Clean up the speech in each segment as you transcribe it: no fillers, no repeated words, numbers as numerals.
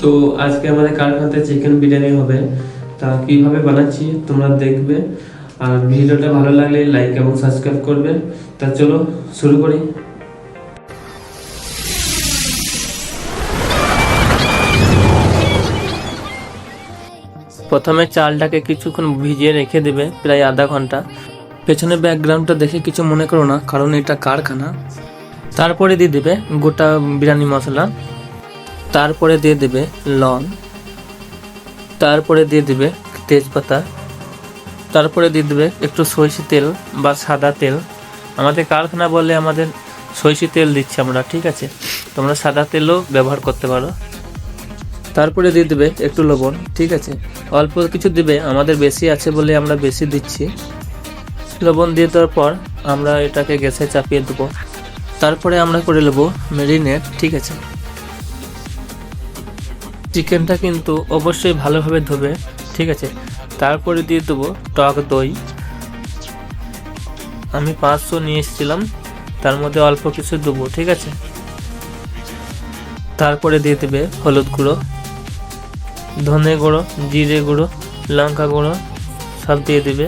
তো আজকে আমাদের কারখানাতে চিকেন বিরিয়ানি হবে। তা কিভাবে বানাচ্ছি তোমরা দেখবে, আর ভিডিওটা ভালো লাগলে লাইক এবং সাবস্ক্রাইব করবে। তা চলো শুরু করি। প্রথমে চালটাকে কিছুক্ষণ ভিজিয়ে রেখে দেবে, প্রায় আধা ঘন্টা। পেছনে ব্যাকগ্রাউন্ডটা দেখে কিছু মনে করো না, কারণ এটা কারখানা। তারপরে দিয়ে দেবে গোটা বিরিয়ানি মশলা, তারপরে দিয়ে দেবে লং, তারপরে দিয়ে দেবে তেজপাতা, তারপরে দিয়ে দেবে একটু সরিষা তেল বা সাদা তেল। আমাদের কারখানা বলে আমাদের সরিষা তেল দিচ্ছি আমরা, ঠিক আছে? তোমরা সাদা তেলও ব্যবহার করতে পারো। তারপরে দিয়ে দেবে একটু লবণ, ঠিক আছে? অল্প কিছু দিবে, আমাদের বেশি আছে বলে আমরা বেশি দিচ্ছি। লবণ দিয়ে দেওয়ার পর আমরা এটাকে গ্যাসে চাপিয়ে দেবো। তারপরে আমরা করে নেবো ম্যারিনেট, ঠিক আছে? চিকেনটা কিন্তু অবশ্যই ভালোভাবে ধোবে, ঠিক আছে? তারপরে দিয়ে দেবো টক দই। আমি 500 নিয়ে এসেছিলাম, তার মধ্যে অল্প কিছু দেবো, ঠিক আছে? তারপরে দিয়ে দেবে হলুদ গুঁড়ো, ধনে গুঁড়ো, জিরে গুঁড়ো, লঙ্কা গুঁড়ো সব দিয়ে দেবে।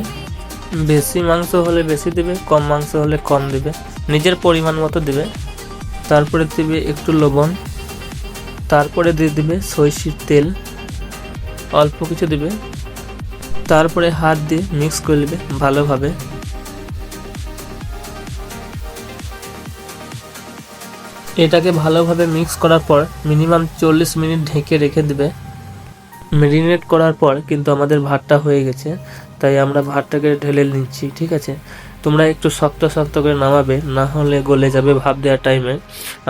বেশি মাংস হলে বেশি দেবে, কম মাংস হলে কম দেবে, নিজের পরিমাণ মতো দেবে। তারপরে দেবে একটু লবণ, তারপরে দিয়ে দেবে সরিষার তেল, অল্প কিছু দেবে। তারপরে হাত দিয়ে মিক্স করে নেবে ভালোভাবে। এটাকে ভালোভাবে মিক্স করার পর মিনিমাম 40 মিনিট ঢেকে রেখে দেবে। ম্যারিনেট করার পর কিন্তু আমাদের ভাতটা হয়ে গেছে, তাই আমরা ভাতটাকে ঢেলে নিচ্ছি, ঠিক আছে? তোমরা একটু শক্ত শক্ত করে নামাবে, না হলে গলে যাবে ভাপ দেওয়ার টাইমে।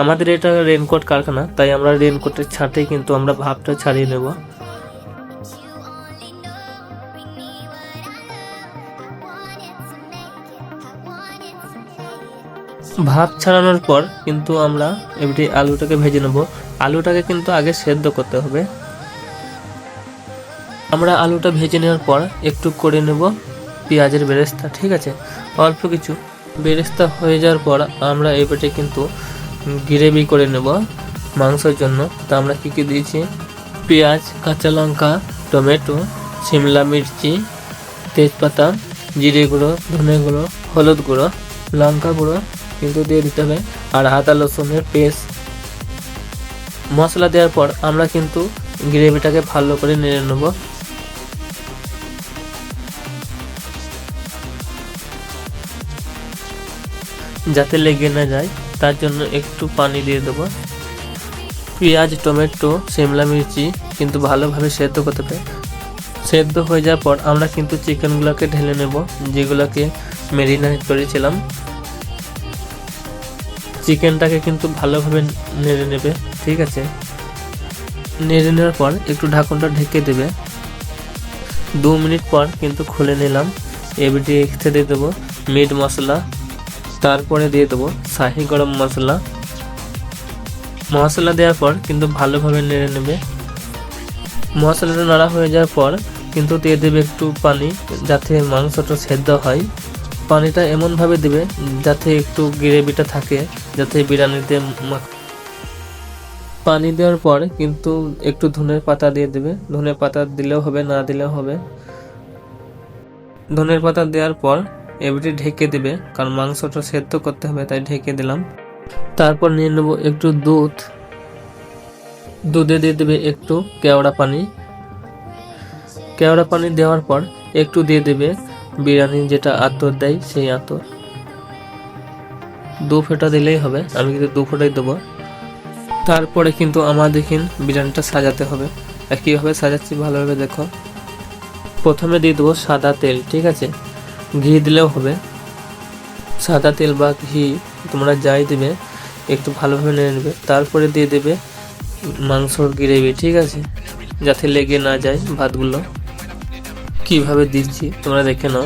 আমাদের এটা রেনকোট কারখানা, তাই আমরা রেনকোটের ছাঁটেই কিন্তু আমরা ভাপটা ছাড়িয়ে নেব। ভাপ ছাড়ানোর পর কিন্তু আমরা এবারে আলুটাকে ভেজে নেব। আলুটাকে কিন্তু আগে সেদ্ধ করতে হবে। আমরা আলুটা ভেজে নেওয়ার পর একটু করে নেব পেঁয়াজের বেরেস্তা, ঠিক আছে? অল্প কিছু বেরেস্তা হয়ে যাওয়ার পর আমরা এবারে কিন্তু গ্রেভি করে নেব মাংসের জন্য। তা আমরা কী কী দিয়েছি: পেঁয়াজ, কাঁচা লঙ্কা, টমেটো, শিমলা মির্চি, তেজপাতা, জিরে গুঁড়ো, ধনে গুঁড়ো, হলুদ গুঁড়ো, লঙ্কা গুঁড়ো কিন্তু দিয়ে দিতে হবে, আর আদা রসুনের পেস্ট। মশলা দেওয়ার পর আমরা কিন্তু গ্রেভিটাকে ভালো করে নেড়ে নেব। যাতে লেগে না যায়, তার জন্য একটু পানি দিয়ে দেবো। পেঁয়াজ, টমেটো, শিমলা মির্চি কিন্তু ভালোভাবে সেদ্ধ করতে হবে। সেদ্ধ হয়ে যাওয়ার পর আমরা কিন্তু চিকেনগুলোকে ঢেলে নেব, যেগুলোকে ম্যারিনেট করেছিলাম। চিকেনটাকে কিন্তু ভালোভাবে নেড়ে নেবে, ঠিক আছে? নেড়ে নেওয়ার পর একটু ঢাকনটা ঢেকে দেবে। 2 মিনিট পর কিন্তু খুলে নিলাম। এবারে এক্সট্রা দিয়ে দেবো মিট মশলা, তারপরে দিয়ে দেবো শাহি গরম মশলা। মশলা দেওয়ার পর কিন্তু ভালোভাবে নেড়ে নেবে। মশলাটা নাড়া হয়ে যাওয়ার পর কিন্তু দিয়ে দেবে একটু পানি, যাতে মাংসটা সেদ্ধ হয়। পানিটা এমনভাবে দেবে যাতে একটু গ্রেভিটা থাকে, যাতে বিরিয়ানিতে। পানি দেওয়ার পর কিন্তু একটু ধনের পাতা দিয়ে দেবে। ধনের পাতা দিলেও হবে, না দিলেও হবে। ধনের পাতা দেওয়ার পর এবারে ঢেকে দেবে, কারণ মাংসটা সেদ্ধ করতে হবে, তাই ঢেকে দিলাম। তারপর নিয়ে নেব একটু দুধ। দুধে দিয়ে দেবে একটু কেওড়া পানি। কেওড়া পানি দেওয়ার পর একটু দিয়ে দেবে বিরিয়ানি যেটা আতর দেয়, সেই আতর। 2 ফোঁটা দিলেই হবে, আমি কিন্তু 2 ফোঁটাই দেবো। তারপরে কিন্তু আমাদের বিরিয়ানিটা সাজাতে হবে। আর কীভাবে সাজাচ্ছি ভালোভাবে দেখো। প্রথমে দিয়ে দেবো সাদা তেল, ঠিক আছে? ঘি দিলেও হবে, সাদা তেল বা ঘি তোমরা যাই দেবে, একটু ভালোভাবে নেড়ে নেবে। তারপরে দিয়ে দেবে মাংসর গ্রেভি, ঠিক আছে? যাতে লেগে না যায় ভাতগুলো। কিভাবে দিচ্ছি তোমরা দেখে নাও।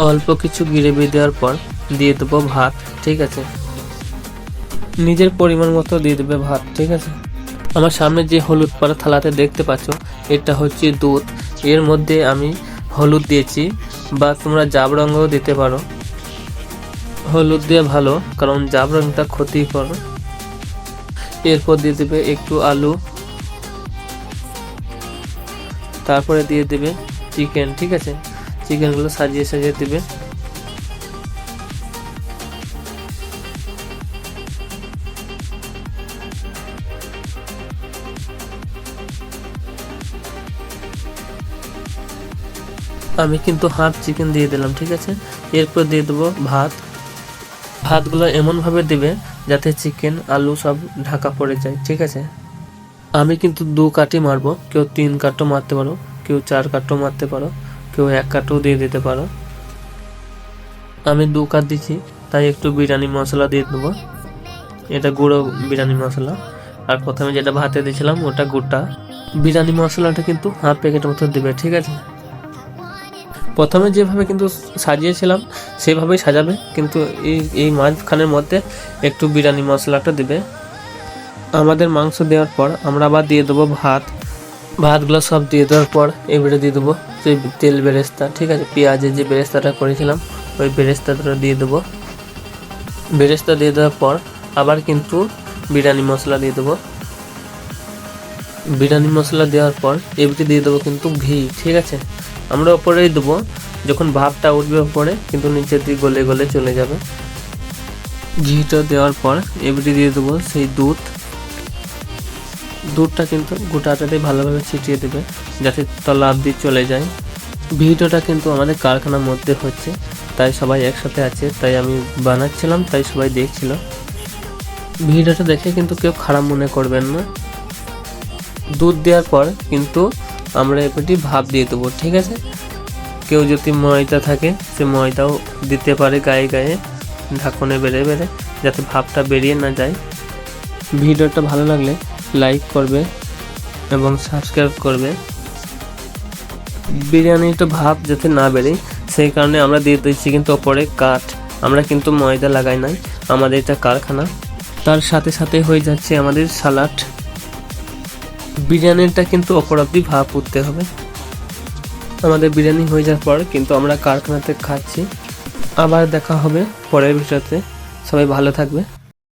অল্প কিছু গ্রেভি দেওয়ার পর দিয়ে দেবো ভাত, ঠিক আছে? নিজের পরিমাণ মতো দিয়ে দেবে ভাত, ঠিক আছে? আমার সামনে যে হলুদ পাড়া থালাতে দেখতে পাচ্ছ, এটা হচ্ছে দুধ। এর মধ্যে আমি হলুদ দিয়েছি, বা তোমরা জাবরঙও দিতে পারো। হলুদ দিয়ে ভালো, কারণ জাবরংটা ক্ষতিকর। এরপর দিয়ে দেবে একটু আলু, তারপরে দিয়ে দেবে চিকেন। ঠিক আছে, চিকেনগুলো সাজিয়ে সাজিয়ে দেবে। আমি কিন্তু হাফ চিকেন দিয়ে দিলাম। ঠিক আছে, এরপর দিয়ে দেবো ভাত। ভাতগুলো এমনভাবে দেবে যাতে চিকেন আলু সব ঢাকা পড়ে যায়। ঠিক আছে, আমি কিন্তু 2 কাঠি মারবো, কেউ 3 কাঠও মারতে পারো, কেউ 4 কাঠও মারতে পারো, কেউ 1 কাঠও দিয়ে দিতে পারো। আমি 2 কাঠ দিচ্ছি, তাই একটু বিরিয়ানি মশলা দিয়ে দেবো। এটা গুঁড়ো বিরিয়ানি মশলা। আর প্রথমে যেটা ভাতে দিয়েছিলাম ওটা গোটা। বিরিয়ানি মশলাটা কিন্তু হাফ প্যাকেটের মতো দেবে। ঠিক আছে, প্রথমে যেভাবে কিন্তু সাজিয়েছিলাম সেভাবেই সাজাবে, কিন্তু এই মাঝখানের মধ্যে একটু বিরিয়ানি মশলাটা দেবে। আমাদের মাংস দেওয়ার পর আমরা আবার দিয়ে দেবো ভাত। ভাতগুলো সব দিয়ে দেওয়ার পর এবারে দিয়ে দেবো যে তেল বেরেস্তা। ঠিক আছে, পেঁয়াজের যে বেরেস্তাটা করেছিলাম ওই বেরেস্তাটা দিয়ে দেবো। বেরেস্তা দিয়ে দেওয়ার পর আবার কিন্তু বিরিয়ানি মশলা দিয়ে দেবো। বিরিয়ানি মশলা দেওয়ার পর এবারে দিয়ে দেবো কিন্তু ঘি। ঠিক আছে, আমরা ওপরেই দেবো, যখন ভাপটা উঠবে ওপরে কিন্তু নিচের দিকে গলে গলে চলে যাবে। ঘিটা দেওয়ার পর এবারে দিয়ে দেবো সেই দুধটা কিন্তু গোটাটাতে ভালোভাবে ছিটিয়ে দেবে যাতে তলা অবধি চলে যায়। ভিডিওটা কিন্তু আমাদের কারখানার মধ্যে হচ্ছে, তাই সবাই একসাথে আছে, তাই আমি বানাচ্ছিলাম, তাই সবাই দেখছিল। ভিডিওটা দেখে কিন্তু কেউ খারাপ মনে করবেন না। দুধ দেওয়ার পর কিন্তু আমরা এবারে ভাপ দিয়ে দেবো। ঠিক আছে, কেউ যদি ময়দা থাকে সে ময়দাও দিতে পারে গায়ে গায়ে, ঢাকনে বেড়ে বেড়ে, যাতে ভাপটা বেরিয়ে না যায়। ভিডিওটা ভালো লাগলে লাইক করবে এবং সাবস্ক্রাইব করবে। বিরিয়ানিটা ভাপ যাতে না বেরোয় সেই কারণে আমরা দিয়ে দিচ্ছি কিন্তু ওপরে কাঠ। আমরা কিন্তু ময়দা লাগাই নাই, আমাদের এটা কারখানা। তার সাথে সাথে হয়ে যাচ্ছে আমাদের সালাড। বিরিয়ানিটা কিন্তু ওপর অবধি ভাপ উঠতে হবে। আমাদের বিরিয়ানি হয়ে যাওয়ার পর কিন্তু আমরা কারখানাতে খাচ্ছি। আবার দেখা হবে পরের ভিডিওতে। সবাই ভালো থাকবে।